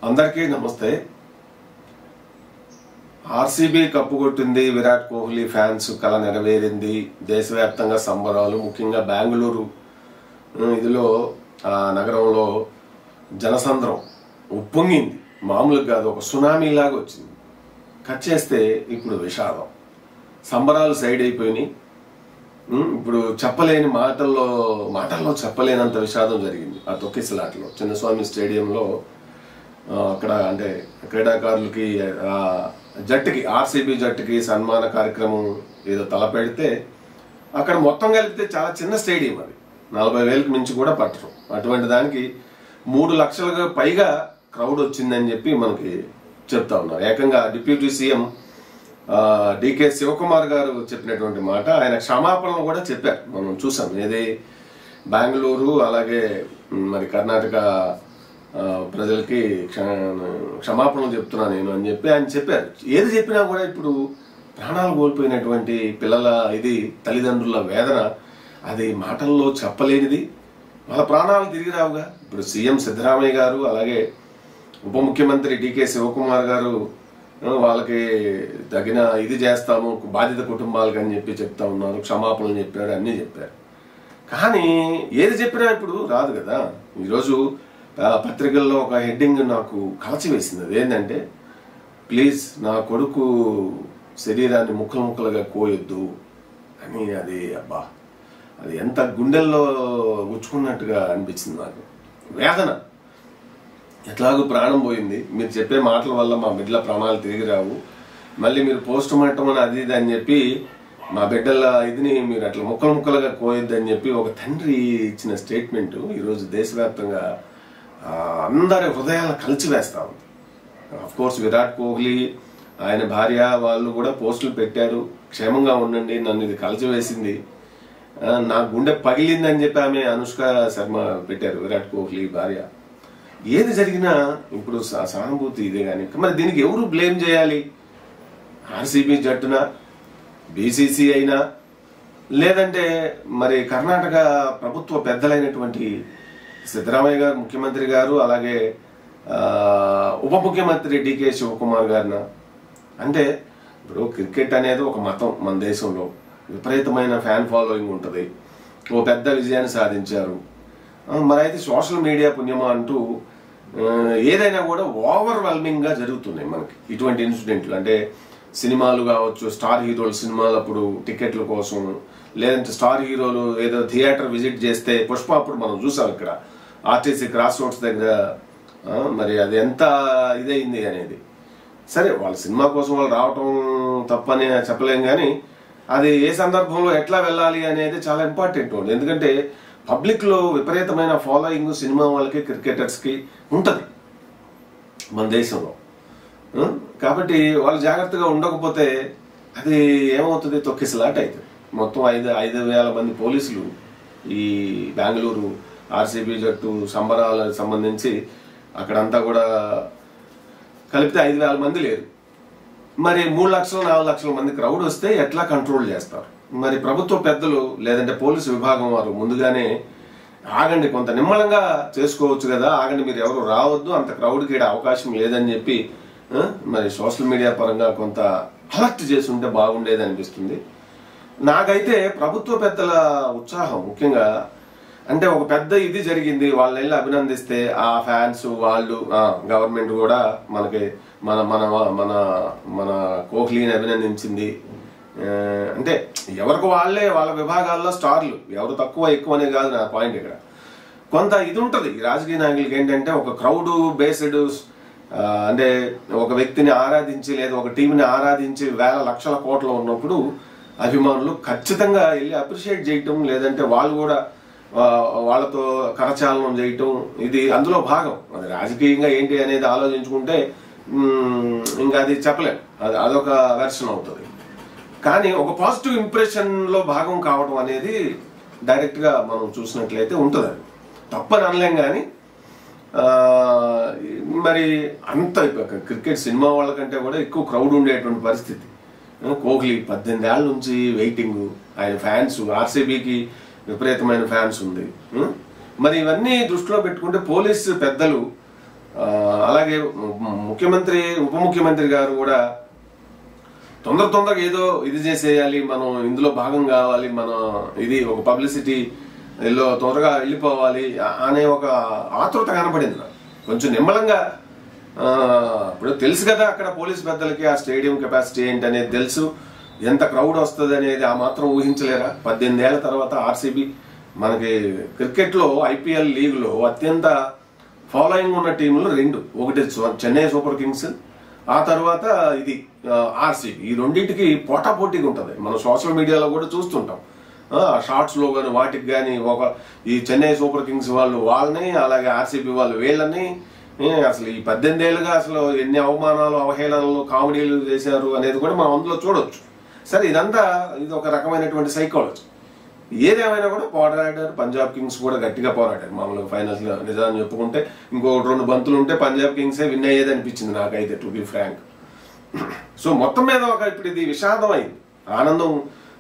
అందరికీ నమస్తే. RCB cup కొట్టింది, విరాట్ కోహ్లీ ఫ్యాన్స్ కల నెరవేరింది, దేశవ్యాప్తంగా సంబరాలు. ముఖ్యంగా బెంగళూరు ఇదిలో నగరంలో జనసంద్రం ఉప్పొంగింది. మామూలుగా కాదు, ఒక సునామీ లాగా వచ్చింది. కట్ చేస్తే ఇప్పుడు విషాదం. సంబరాలు సైడ్ అయిపోయినాయి. ఇప్పుడు చెప్పలేని మాటల్లో చెప్పలేనంత విషాదం జరిగింది ఆ తొక్కిసలాటలో. చిన్నస్వామి స్టేడియంలో అక్కడ అంటే క్రీడాకారులకి జట్టుకి ఆర్సీబీ జట్టుకి సన్మాన కార్యక్రమం ఏదో తలపెడితే అక్కడ మొత్తం కలిపితే చాలా చిన్న స్టేడియం, అది 40,000కి మించి కూడా పట్టరు. అటువంటి దానికి 3 లక్షలకు పైగా క్రౌడ్ వచ్చిందని చెప్పి మనకి చెప్తా ఉన్నారు. ఏకంగా డిప్యూటీ సీఎం డికే శివకుమార్ గారు చెప్పినటువంటి మాట, ఆయన క్షమాపణలు కూడా చెప్పారు. మనం చూసాం. ఏది బెంగళూరు అలాగే మరి కర్ణాటక ప్రజలకి క్షమాపణలు చెప్తున్నా నేను అని చెప్పి ఆయన చెప్పారు. ఏది చెప్పినా కూడా ఇప్పుడు ప్రాణాలు కోల్పోయినటువంటి పిల్లల తల్లిదండ్రుల వేదన అది మాటల్లో చెప్పలేనిది. వాళ్ళ ప్రాణాలు తిరిగి రావుగా. ఇప్పుడు సీఎం సిద్ధరామయ్య గారు అలాగే ఉప ముఖ్యమంత్రి డికే శివకుమార్ గారు వాళ్ళకి తగిన చేస్తాము బాధిత కుటుంబాలకు అని చెప్పి చెప్తా ఉన్నారు. క్షమాపణలు చెప్పారు, అన్నీ చెప్పారు. కానీ ఏది చెప్పినా ఇప్పుడు రాదు కదా. ఈరోజు పత్రికల్లో ఒక హెడ్డింగ్ నాకు కలచివేసింది. అది ఏంటంటే, ప్లీజ్ నా కొడుకు శరీరాన్ని ముక్కలు ముక్కలుగా కోయొద్దు అని. అది ఎంత గుండెల్లో గుచ్చుకున్నట్టుగా అనిపించింది నాకు. వేదన. ఎట్లాగూ ప్రాణం పోయింది, మీరు చెప్పే మాటల వల్ల మా బిడ్డల ప్రాణాలు తిరిగి రావు, మళ్ళీ మీరు పోస్ట్ మార్టం అని అది అని చెప్పి మా బిడ్డల మీరు అట్లా ముక్కలు ముక్కలుగా కోయొద్దు అని చెప్పి ఒక తండ్రి ఇచ్చిన స్టేట్మెంట్ ఈరోజు దేశవ్యాప్తంగా అందరి హృదయాలను కలిచివేస్తా ఉంది. కోర్స్ విరాట్ కోహ్లీ ఆయన భార్య వాళ్ళు కూడా పోస్టులు పెట్టారు, క్షేమంగా ఉండండి, నన్ను ఇది కలిచివేసింది, నా గుండె పగిలిందని చెప్పి ఆమె అనుష్క శర్మ పెట్టారు, విరాట్ కోహ్లీ భార్య. ఏది జరిగినా ఇప్పుడు సానుభూతి ఇదే. కానీ మరి దీనికి ఎవరు బ్లేమ్ చేయాలి? ఆర్సీబీ జట్టునా, బీసీసీ అయినా, లేదంటే మరి కర్ణాటక ప్రభుత్వ పెద్దలైనటువంటి సిద్ధరామయ్య గారు ముఖ్యమంత్రి గారు అలాగే ఉప ముఖ్యమంత్రి డికే శివకుమార్ గారినా? అంటే ఇప్పుడు క్రికెట్ అనేది ఒక మతం. మన దేశంలో విపరీతమైన ఫ్యాన్ ఫాలోయింగ్ ఉంటుంది. ఓ పెద్ద విజయాన్ని సాధించారు. మరి అయితే సోషల్ మీడియా పుణ్యమా అంటూ ఏదైనా కూడా ఓవర్వెల్మింగ్ గా జరుగుతున్నాయి మనకి ఇటువంటి ఇన్సిడెంట్లు. అంటే సినిమాలు కావచ్చు, స్టార్ హీరోలు సినిమాలు అప్పుడు టికెట్ల కోసం, లేదంటే స్టార్ హీరోలు ఏదో థియేటర్ విజిట్ చేస్తే, పుష్ప అప్పుడు మనం చూసాం ఇక్కడ ఆర్టీసీ క్రాస్ రోడ్స్ దగ్గర, మరి అది ఎంత ఇదైంది అనేది. సరే, వాళ్ళ సినిమా కోసం వాళ్ళు రావటం తప్పని చెప్పలేం, కానీ అది ఏ సందర్భంలో ఎట్లా వెళ్ళాలి అనేది చాలా ఇంపార్టెంట్ ఉంది. ఎందుకంటే పబ్లిక్ లో విపరీతమైన ఫాలోయింగ్ సినిమా వాళ్ళకి, క్రికెటర్స్ కి ఉంటది మన దేశంలో. కాబట్టి వాళ్ళు జాగ్రత్తగా ఉండకపోతే అది ఏమవుతుంది, తొక్కిసలాట అవుతుంది. మొత్తం 5,000 మంది పోలీసులు ఈ బెంగళూరు ఆర్సీబీ జట్టు సంబరాలకు సంబంధించి అక్కడంతా కూడా కలిపితే 5,000 మంది లేరు. మరి 3 లక్షలు 4 లక్షల మంది క్రౌడ్ వస్తే ఎట్లా కంట్రోల్ చేస్తారు? మరి ప్రభుత్వ పెద్దలు లేదంటే పోలీసు విభాగం వారు ముందుగానే ఆగండి, కొంత నిమ్మలంగా చేసుకోవచ్చు కదా, ఆగండి, మీరు ఎవరు రావద్దు, అంత క్రౌడ్కి అవకాశం లేదని చెప్పి మరి సోషల్ మీడియా పరంగా కొంత అలర్ట్ చేసి ఉంటే బాగుండేది అనిపిస్తుంది నాకైతే. ప్రభుత్వ పెద్దల ఉత్సాహం ముఖ్యంగా, అంటే ఒక పెద్ద జరిగింది, వాళ్ళని వెళ్ళి అభినందిస్తే ఆ ఫ్యాన్స్ వాళ్ళు గవర్నమెంట్ కూడా మనకి మన మన మన మన కోహ్లీని అభినందించింది. అంటే ఎవరికి వాళ్ళే వాళ్ళ విభాగాల్లో స్టార్లు, ఎవరు తక్కువ ఎక్కువ అనేది కాదు నా పాయింట్. ఇక్కడ కొంత ఉంటుంది రాజకీయ నాయకులకి ఏంటంటే, ఒక క్రౌడ్ బేస్డ్ అంటే ఒక వ్యక్తిని ఆరాధించి లేదా ఒక టీంని ఆరాధించి వేల లక్షల కోట్లు ఉన్నప్పుడు అభిమానులు ఖచ్చితంగా వెళ్ళి అప్రిషియేట్ చేయటం, లేదంటే వాళ్ళు కూడా వాళ్ళతో కరచాలనం చేయటం, ఇది అందులో భాగం. అది రాజకీయంగా ఏంటి అనేది ఆలోచించుకుంటే ఇంకా అది చెప్పలేం, అదొక వెర్షన్ అవుతుంది. కానీ ఒక పాజిటివ్ ఇంప్రెషన్ లో భాగం కావడం అనేది డైరెక్ట్ గా మనం చూసినట్లయితే ఉంటుంది. అది తప్పని అనలేం. కానీ మరి అంత క్రికెట్ సినిమా వాళ్ళకంటే కూడా ఎక్కువ క్రౌడ్ ఉండేటువంటి పరిస్థితి. కోహ్లీ 18 ఏళ్ల నుంచి వెయిటింగ్, ఆయన ఫ్యాన్స్, ఆర్సీబీకి విపరీతమైన ఫ్యాన్స్ ఉంది. మరి ఇవన్నీ దృష్టిలో పెట్టుకుంటే పోలీసు పెద్దలు అలాగే ముఖ్యమంత్రి ఉప ముఖ్యమంత్రి గారు కూడా తొందరగా ఏదో ఇది చేసేయాలి, మనం ఇందులో భాగం కావాలి, మన ఇది ఒక పబ్లిసిటీలో తొందరగా వెళ్ళిపోవాలి అనే ఒక ఆతృత కనపడింది నాకు. కొంచెం నిమ్మలంగా ఇప్పుడు తెలుసు కదా అక్కడ పోలీస్ పెద్దలకి ఆ స్టేడియం కెపాసిటీ ఏంటి అనేది తెలుసు, ఎంత క్రౌడ్ వస్తుంది అనేది ఆ మాత్రం ఊహించలేరా. 18 ఏళ్ల తర్వాత ఆర్సీబీ మనకి క్రికెట్లో ఐపీఎల్ లీగ్లో అత్యంత ఫాలోయింగ్ ఉన్న టీములు 2, ఒకటి చెన్నై సూపర్ కింగ్స్, ఆ తర్వాత ఇది ఆర్సీబీ. ఈ రెండింటికి పోటాపోటీగా ఉంటుంది. మనం సోషల్ మీడియాలో కూడా చూస్తుంటాం, షార్ట్స్లో కానీ వాటికి కానీ ఈ చెన్నై సూపర్ కింగ్స్ వాళ్ళు వాళ్ళని, అలాగే ఆర్సీబీ వాళ్ళు వీళ్ళని, అసలు ఈ 18 ఏళ్ళుగా అసలు ఎన్ని అవమానాలు, అవహేళనలు, కామెడీలు చేశారు అనేది కూడా మనం అందులో చూడొచ్చు. సరే, ఇదంతా ఇది ఒక రకమైనటువంటి సైకాలజీ. ఏదేమైనా కూడా పోరాడారు. పంజాబ్ కింగ్స్ కూడా గట్టిగా పోరాడారు. మామూలుగా ఫైనల్స్ లో నిజాన్ని చెప్పుకుంటే ఇంకో 2 బంతులు ఉంటే పంజాబ్ కింగ్సే విన్ అయ్యేది అనిపించింది నాకైతే, టు బి ఫ్రాంక్. సో మొత్తం మీద ఇప్పుడు ఇది విషాదం అయింది, ఆనందం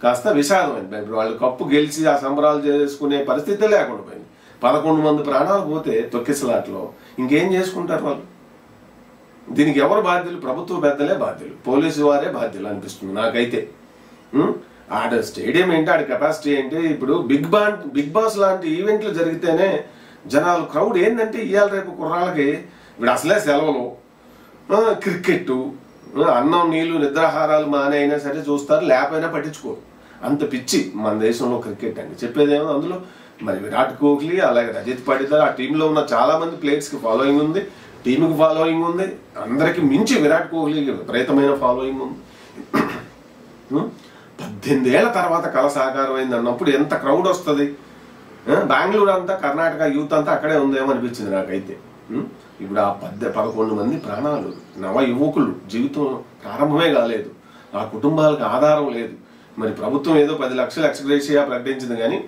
కాస్త విషాదం అయింది. ఇప్పుడు వాళ్ళు కప్పు గెలిచి ఆ సంబరాలు చేసుకునే పరిస్థితే లేకుండా పోయింది. 11 మంది ప్రాణాలు పోతే తొక్కిసలాట్లో ఇంకేం చేసుకుంటారు వాళ్ళు? దీనికి ఎవరు బాధ్యులు? ప్రభుత్వ పెద్దలే బాధ్యులు, పోలీసు వారే బాధ్యులు అనిపిస్తుంది నాకైతే. ఆడ స్టేడియం ఏంటి, ఆడ కెపాసిటీ ఏంటి? ఇప్పుడు బిగ్ బాస్ లాంటి ఈవెంట్లు జరిగితేనే జనాలు క్రౌడ్ ఏంటంటే ఇవాళ రేపు కుర్రాళ్ళకి ఇప్పుడు అసలే సెలవులు, క్రికెట్, అన్నం నీళ్లు నిద్రాహారాలు మానే అయినా సరే చూస్తారు, లేకపోయినా పట్టించుకోరు. అంత పిచ్చి మన దేశంలో క్రికెట్ అండి. చెప్పేదేమో అందులో మరి విరాట్ కోహ్లీ, అలాగే రజిత్ పాటిదార్, ఆ టీంలో ఉన్న చాలా మంది ప్లేయర్స్కి ఫాలోయింగ్ ఉంది, టీంకి ఫాలోయింగ్ ఉంది. అందరికి మించి విరాట్ కోహ్లీకి విపరీతమైన ఫాలోయింగ్ ఉంది. 18 ఏళ్ల తర్వాత కళ సాకారం అయింది అన్నప్పుడు ఎంత క్రౌడ్ వస్తుంది. బెంగళూరు అంతా, కర్ణాటక యూత్ అంతా అక్కడే ఉందేమో అనిపించింది నాకైతే. ఇప్పుడు ఆ 11 మంది ప్రాణాలు, నవ యువకులు జీవితం ప్రారంభమే కాలేదు, ఆ కుటుంబాలకు ఆధారం లేదు. మరి ప్రభుత్వం ఏదో 10 లక్షలు ఎక్స్గ్రేషియా ప్రకటించింది, కానీ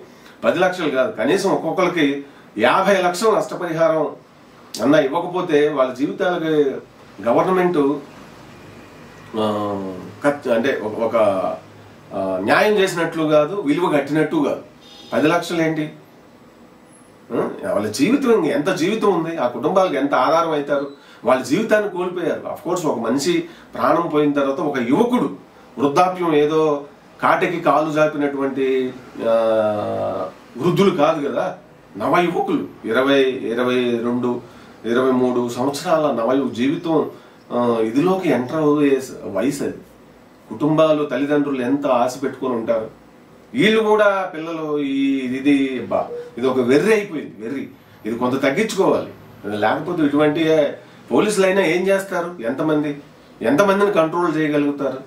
10 లక్షలు కాదు, కనీసం ఒక్కొక్కరికి 50 లక్షలు నష్టపరిహారం అన్న ఇవ్వకపోతే వాళ్ళ జీవితాలకి గవర్నమెంట్ అంటే ఒక న్యాయం చేసినట్లు కాదు, విలువ కట్టినట్టు కాదు. 10 లక్షలు ఏంటి? వాళ్ళ జీవితం, ఎంత జీవితం ఉంది, ఆ కుటుంబాలకు ఎంత ఆధారం అవుతారు, వాళ్ళ జీవితాన్ని కోల్పోయారు. అఫ్ కోర్స్ ఒక మనిషి ప్రాణం పోయిన తర్వాత ఒక యువకుడు, వృద్ధాప్యం ఏదో కాటికి కాలు జాపినటువంటి వృద్ధులు కాదు కదా, నవ యువకులు, 20, 22, 23 సంవత్సరాల నవ జీవితం ఇదిలోకి ఎంటర్ అయ్యే వయసు అది. కుటుంబాలు, తల్లిదండ్రులు ఎంత ఆశ పెట్టుకొని ఉంటారు. వీళ్ళు కూడా పిల్లలు ఇది ఒక వెర్రి అయిపోయింది, వెర్రి. ఇది కొంత తగ్గించుకోవాలి. లేకపోతే ఇటువంటి పోలీసులైనా ఏం చేస్తారు? ఎంతమందిని కంట్రోల్ చేయగలుగుతారు?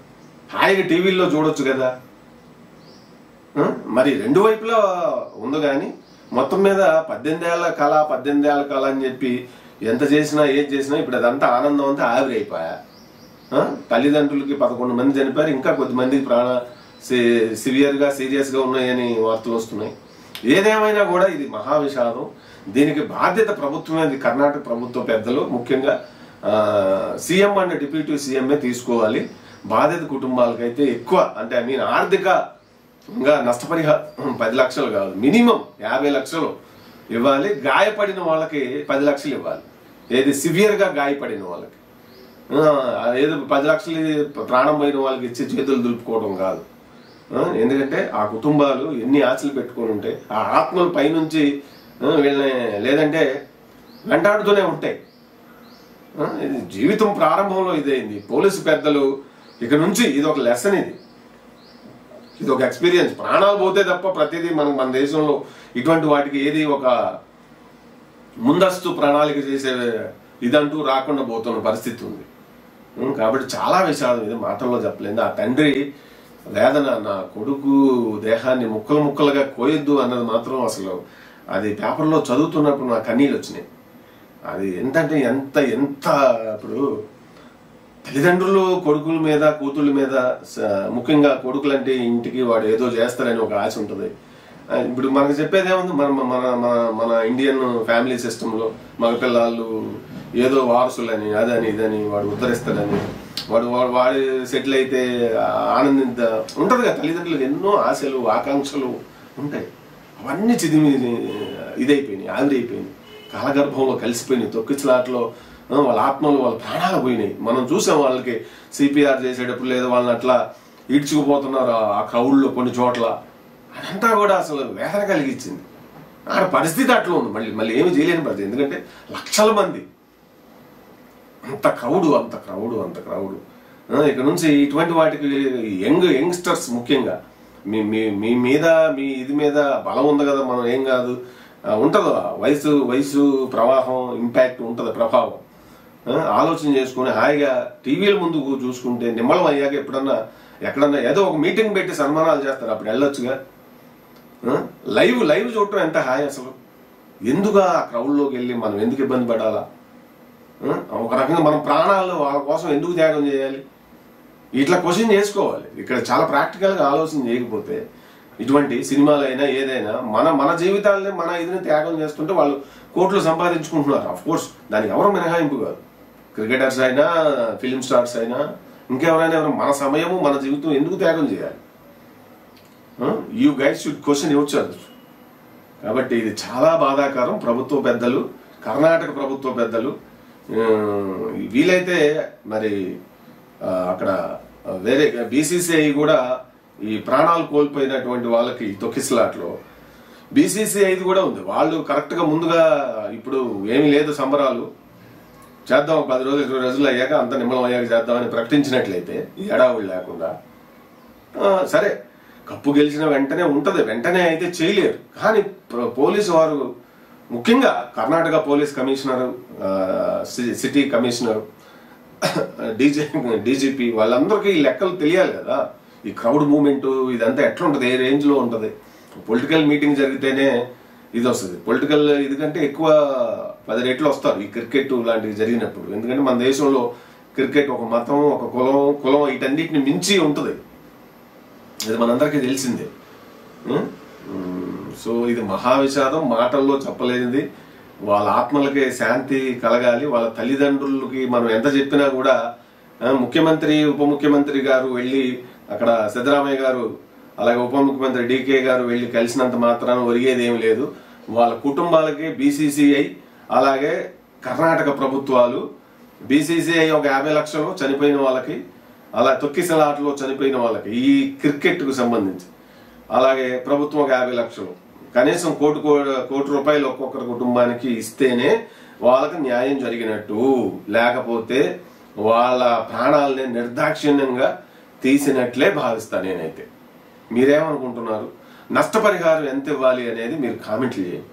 హాయిగా టీవీల్లో చూడొచ్చు కదా. మరి 2 వైపులా ఉంది. కానీ మొత్తం మీద 18 ఏళ్ల కళ అని చెప్పి ఎంత చేసినా ఏం చేసినా ఇప్పుడు అదంతా ఆనందం అంతా ఆవిరైపోయా. తల్లిదండ్రులకి 11 మంది చనిపోయారు, ఇంకా కొద్దిమందికి సీరియస్గా ఉన్నాయని వార్తలు వస్తున్నాయి. ఏదేమైనా కూడా ఇది మహా విషాదం. దీనికి బాధ్యత ప్రభుత్వమే, కర్ణాటక ప్రభుత్వ పెద్దలు, ముఖ్యంగా సీఎం అండ్ డిప్యూటీ సీఎంఏ తీసుకోవాలి. బాధిత కుటుంబాలకైతే ఎక్కువ, అంటే ఆర్థికంగా నష్టపరిహారం 10 లక్షలు కాదు, మినిమం 50 లక్షలు ఇవ్వాలి. గాయపడిన వాళ్ళకి 10 లక్షలు ఇవ్వాలి. ఏది సివియర్గా గాయపడిన వాళ్ళకి, ఏదో 10 లక్షలు ప్రాణం పోయిన వాళ్ళకి ఇచ్చి చేతులు దులుపుకోవడం కాదు. ఎందుకంటే ఆ కుటుంబాలు ఎన్ని ఆశలు పెట్టుకొని ఉంటే ఆ ఆత్మలు పైనుంచి వీళ్ళని లేదంటే వెంటాడుతూనే ఉంటాయి. జీవితం ప్రారంభంలో ఇదైంది. పోలీసు పెద్దలు ఇక నుంచి ఇది ఒక లెసన్, ఇది ఒక ఎక్స్పీరియన్స్. ప్రాణాలు పోతే తప్ప ప్రతిదీ మన దేశంలో ఇటువంటి వాటికి ఏది ఒక ముందస్తు ప్రణాళిక చేసే ఇదంటూ రాకుండా పోతున్న పరిస్థితి ఉంది. కాబట్టి చాలా విషాదం, ఇది మాటల్లో చెప్పలేదు. ఆ తండ్రి వేదన, నా కొడుకు దేహాన్ని ముక్కలుగా కోయొద్దు అన్నది మాత్రం అసలు అది పేపర్లో చదువుతున్నప్పుడు నా కన్నీళ్ళు వచ్చినాయి. అది ఏంటంటే ఎంత ఇప్పుడు తల్లిదండ్రులు కొడుకుల మీద, కూతుళ్ళ మీద, ముఖ్యంగా కొడుకులంటే ఇంటికి వాడు ఏదో చేస్తారని ఒక ఆశ ఉంటుంది. ఇప్పుడు మనకు చెప్పేది ఏముంది, మన ఇండియన్ ఫ్యామిలీ సిస్టంలో మగపిల్లలు ఏదో వారసులని, అదని ఇదని, వాడు ఉద్ధరిస్తాడని, వాడు సెటిల్ అయితే ఉంటుంది కదా. తల్లిదండ్రులకు ఎన్నో ఆశలు, ఆకాంక్షలు ఉంటాయి. అవన్నీ ఇదైపోయినాయి, ఆవిరైపోయినాయి. కాలగర్భంలో కలిసిపోయినాయి. తొక్కిసలాటలో వాళ్ళ ఆత్మలు వాళ్ళ ప్రాణాలు పోయినాయి. మనం చూసాం వాళ్ళకి సిపిఆర్ చేసేటప్పుడు లేదా వాళ్ళని అట్లా ఈడ్చుకుపోతున్నారు ఆ క్రౌడ్లో కొన్ని చోట్ల. అదంతా కూడా అసలు వేదన కలిగించింది. ఆడ పరిస్థితి అట్లా ఉంది. మళ్ళీ ఏమి చేయలేని పరిస్థితి. ఎందుకంటే లక్షల మంది, అంత క్రౌడు. ఇక్కడ నుంచి ఇటువంటి వాటికి యంగ్స్టర్స్ ముఖ్యంగా మీ మీద మీ ఇది మీద బలం ఉంది కదా, మనం ఏం కాదు ఉంటుందా వయసు ప్రవాహం ఇంపాక్ట్ ఉంటుంది, ప్రభావం. ఆలోచన చేసుకుని హాయిగా టీవీల ముందు చూసుకుంటే నిమ్మలం అయ్యాక ఎక్కడన్నా ఏదో ఒక మీటింగ్ పెట్టి సన్మానాలు చేస్తారు, అప్పుడు వెళ్ళొచ్చుగా. లైవ్ చూడటం ఎంత హాయి అసలు. ఎందుకు ఆ క్రౌడ్లోకి వెళ్ళి మనం ఎందుకు ఇబ్బంది పడాలా? ఒక రకంగా మనం ప్రాణాలు వాళ్ళ కోసం ఎందుకు త్యాగం చేయాలి? ఇట్లా క్వశ్చన్ చేసుకోవాలి. ఇక్కడ చాలా ప్రాక్టికల్గా ఆలోచన చేయకపోతే ఇటువంటి సినిమాలైనా ఏదైనా మన జీవితాలనే మన ఇదిని త్యాగం చేస్తుంటే వాళ్ళు కోట్లు సంపాదించుకుంటున్నారు. అఫ్ కోర్స్ దానికి ఎవరు మినహాయింపు కాదు. క్రికెటర్స్ అయినా, ఫిల్మ్ స్టార్స్ అయినా, ఇంకెవరైనా మన సమయము మన జీవితం ఎందుకు త్యాగం చేయాలి? You guides should question your self. కాబట్టి ఇది చాలా బాధాకరం. ప్రభుత్వ పెద్దలు, కర్ణాటక ప్రభుత్వ పెద్దలు వీలైతే మరి అక్కడ వేరే బీసీసీఐ కూడా ఈ ప్రాణాలు కోల్పోయినటువంటి వాళ్ళకి తొక్కిసలాట్లో బీసీసీఐది కూడా ఉంది. వాళ్ళు కరెక్ట్గా ముందుగా ఇప్పుడు ఏమీ లేదు సంబరాలు చేద్దాం 10 రోజులు 20 రోజులు అయ్యాక అంత నిమ్మలం అయ్యాక చేద్దామని ప్రకటించినట్లయితే ఈ ఎడావులు లేకుండా సరే కప్పు గెలిచిన వెంటనే ఉంటుంది, వెంటనే అయితే చేయలేరు. కానీ పోలీసు వారు ముఖ్యంగా Karnataka police commissioner, city commissioner, DGP వాళ్ళందరికీ ఈ లెక్కలు తెలియాలి కదా. ఈ క్రౌడ్ మూవ్మెంట్ ఇదంతా ఎట్లా ఉంటుంది, ఏ రేంజ్లో ఉంటుంది. పొలిటికల్ మీటింగ్ జరిగితేనే ఇది వస్తుంది. పొలిటికల్ ఇది కంటే ఎక్కువ 10 రెట్లు వస్తారు ఈ క్రికెట్ లాంటివి జరిగినప్పుడు. ఎందుకంటే మన దేశంలో క్రికెట్ ఒక మతం, ఒక కులం వీటన్నిటిని మించి ఉంటుంది. అది మనందరికీ తెలిసిందే. సో ఇది మహావిషాదం, మాటల్లో చెప్పలేనిది. వాళ్ళ ఆత్మలకి శాంతి కలగాలి. వాళ్ళ తల్లిదండ్రులకి మనం ఎంత చెప్పినా కూడా ముఖ్యమంత్రి, ఉప ముఖ్యమంత్రి గారు వెళ్ళి అక్కడ సిద్ధరామయ్య గారు, అలాగే ఉప ముఖ్యమంత్రి డీకే గారు వెళ్ళి కలిసినంత మాత్రాన ఒరిగేది ఏమి లేదు. వాళ్ళ కుటుంబాలకి బీసీసీఐ, అలాగే కర్ణాటక ప్రభుత్వాలు, బీసీసీఐ ఒక 50 లక్షలు చనిపోయిన వాళ్ళకి, అలా తొక్కిసలాటలో చనిపోయిన వాళ్ళకి ఈ క్రికెట్కు సంబంధించి, అలాగే ప్రభుత్వం ఒక 50 లక్షలు కనీసం కోటి రూపాయలు ఒక్కొక్కరి కుటుంబానికి ఇస్తేనే వాళ్ళకి న్యాయం జరిగినట్టు. లేకపోతే వాళ్ళ ప్రాణాలని నిర్దాక్షిణ్యంగా తీసినట్లే భావిస్తాను నేనైతే. మీరేమనుకుంటున్నారు? నష్టపరిహారం ఎంత ఇవ్వాలి అనేది మీరు కామెంట్లు చేయండి.